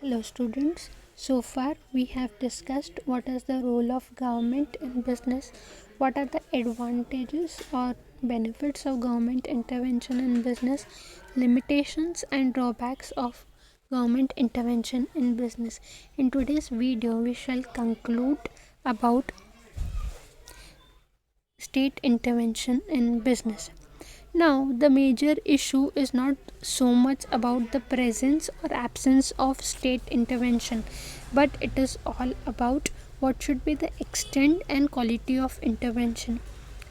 Hello students. So far we have discussed what is the role of government in business, what are the advantages or benefits of government intervention in business, limitations and drawbacks of government intervention in business. In today's video we shall conclude about state intervention in business. Now, the major issue is not so much about the presence or absence of state intervention, but it is all about what should be the extent and quality of intervention.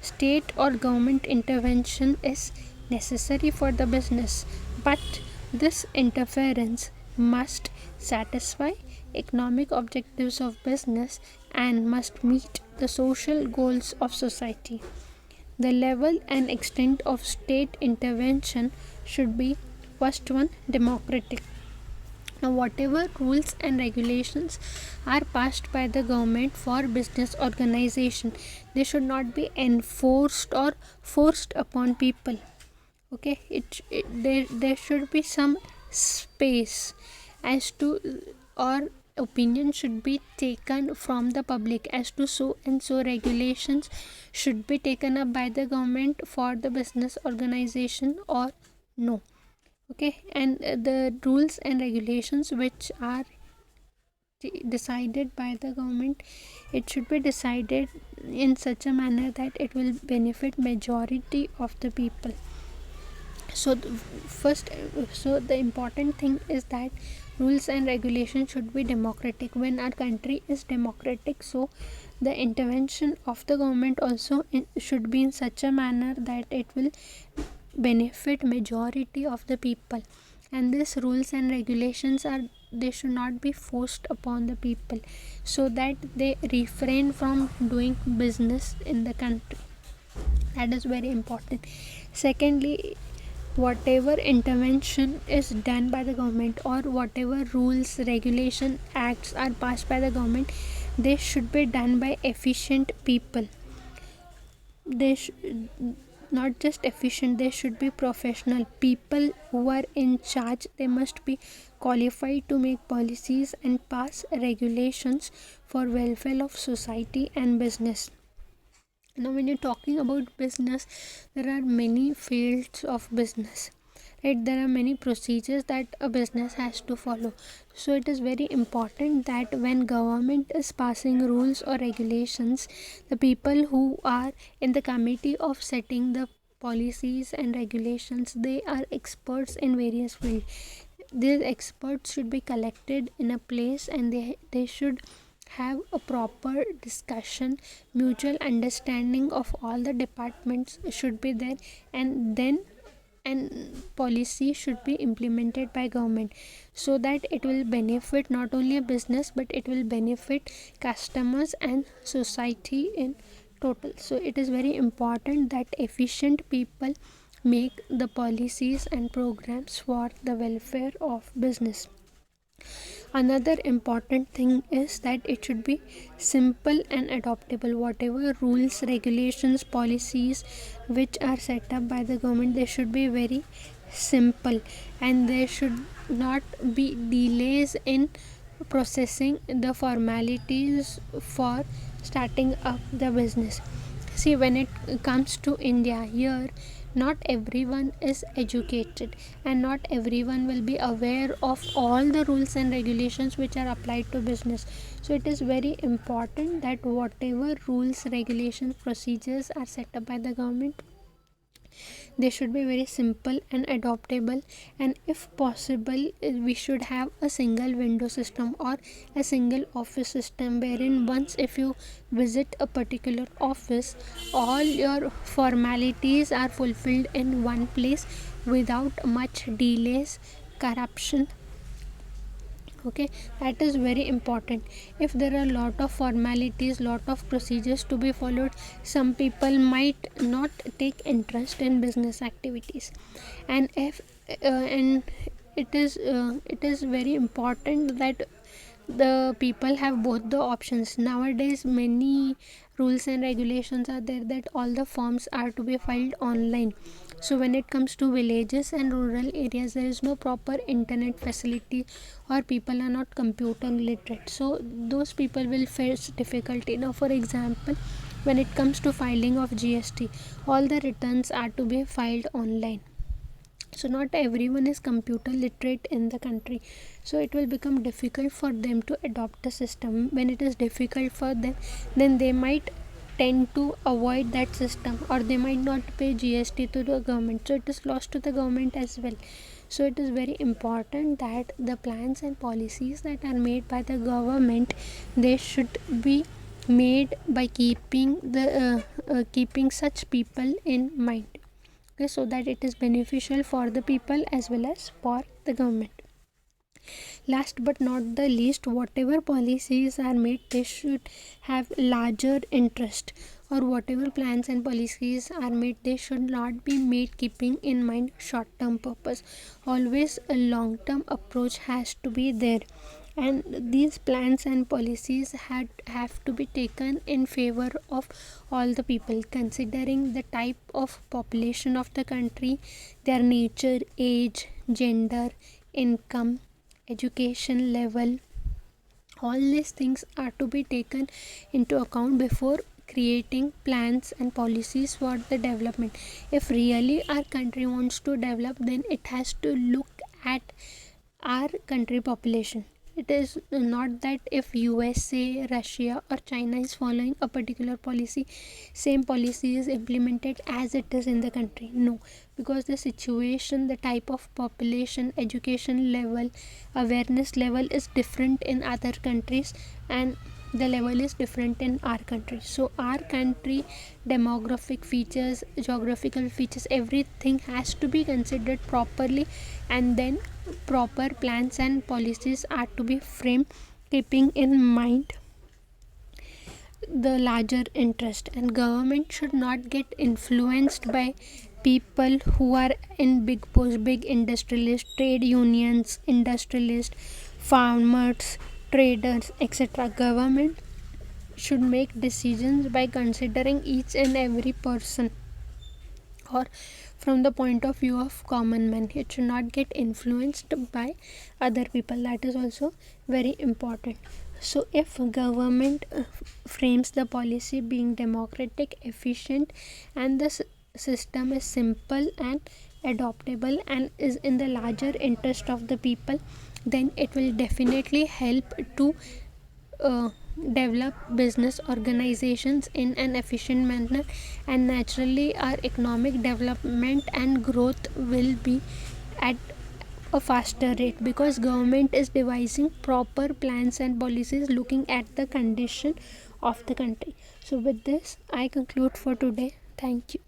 State or government intervention is necessary for the business, but this interference must satisfy economic objectives of business and must meet the social goals of society. The level and extent of state intervention should be first one democratic. Now, whatever rules and regulations are passed by the government for business organization, they should not be enforced or forced upon people. Okay, there should be some space as to or opinion should be taken from the public as to so and so regulations should be taken up by the government for the business organization or no. Okay, and the rules and regulations which are decided by the government, it should be decided in such a manner that it will benefit majority of the people. So the important thing is that rules and regulations should be democratic. When our country is democratic, so the intervention of the government also should be in such a manner that it will benefit majority of the people, and these rules and regulations are, they should not be forced upon the people so that they refrain from doing business in the country. That is very important. Secondly, whatever intervention is done by the government or whatever rules, regulation, acts are passed by the government, they should be done by efficient people. They not just efficient, they should be professional people who are in charge. They must be qualified to make policies and pass regulations for welfare of society and business. Now, when you're talking about business, there are many fields of business, right? There are many procedures that a business has to follow. So it is very important that when government is passing rules or regulations, the people who are in the committee of setting the policies and regulations, they are experts in various fields. These experts should be collected in a place, and they should have a proper discussion. Mutual understanding of all the departments should be there, and then and policy should be implemented by government so that it will benefit not only a business but it will benefit customers and society in total. So it is very important that efficient people make the policies and programs for the welfare of business. Another important thing is that it should be simple and adoptable. Whatever rules, regulations, policies which are set up by the government, they should be very simple, and there should not be delays in processing the formalities for starting up the business. See, when it comes to India, here not everyone is educated and not everyone will be aware of all the rules and regulations which are applied to business. So it is very important that whatever rules, regulations, procedures are set up by the government, they should be very simple and adoptable. And if possible, we should have a single window system or a single office system, wherein once if you visit a particular office, all your formalities are fulfilled in one place without much delays, corruption. Okay, that is very important. If there are a lot of formalities, lot of procedures to be followed, some people might not take interest in business activities. And if and it is very important that the people have both the options. Nowadays many rules and regulations are there that all the forms are to be filed online, So when it comes to villages and rural areas, there is no proper internet facility, or people are not computer literate, so those people will face difficulty. Now for example, when it comes to filing of GST, all the returns are to be filed online, so not everyone is computer literate in the country, so it will become difficult for them to adopt the system. When it is difficult for them, then they might tend to avoid that system, or they might not pay GST to the government, so it is lost to the government as well. So it is very important that the plans and policies that are made by the government, they should be made by keeping such people in mind. Okay, so that it is beneficial for the people as well as for the government. Last but not the least, whatever policies are made, they should have larger interest, or whatever plans and policies are made, they should not be made keeping in mind short term purpose. Always a long term approach has to be there, and these plans and policies have to be taken in favor of all the people, considering the type of population of the country, their nature, age, gender, income, education level. All these things are to be taken into account before creating plans and policies for the development. If really our country wants to develop, then it has to look at our country population. It is not that if USA, Russia or China is following a particular policy, same policy is implemented as it is in the country. No, because the situation, the type of population, education level, awareness level is different in other countries, and the level is different in our country. So our country demographic features, geographical features, everything has to be considered properly, and then proper plans and policies are to be framed keeping in mind the larger interest. And government should not get influenced by people who are in big posts, big industrialists, trade unions, industrialists, farmers, traders, etc. Government should make decisions by considering each and every person, or from the point of view of common man. It should not get influenced by other people. That is also very important. So if government frames the policy being democratic, efficient, and the system is simple and adoptable and is in the larger interest of the people, then it will definitely help to develop business organizations in an efficient manner, and naturally our economic development and growth will be at a faster rate, because government is devising proper plans and policies looking at the condition of the country. So with this I conclude for today. Thank you.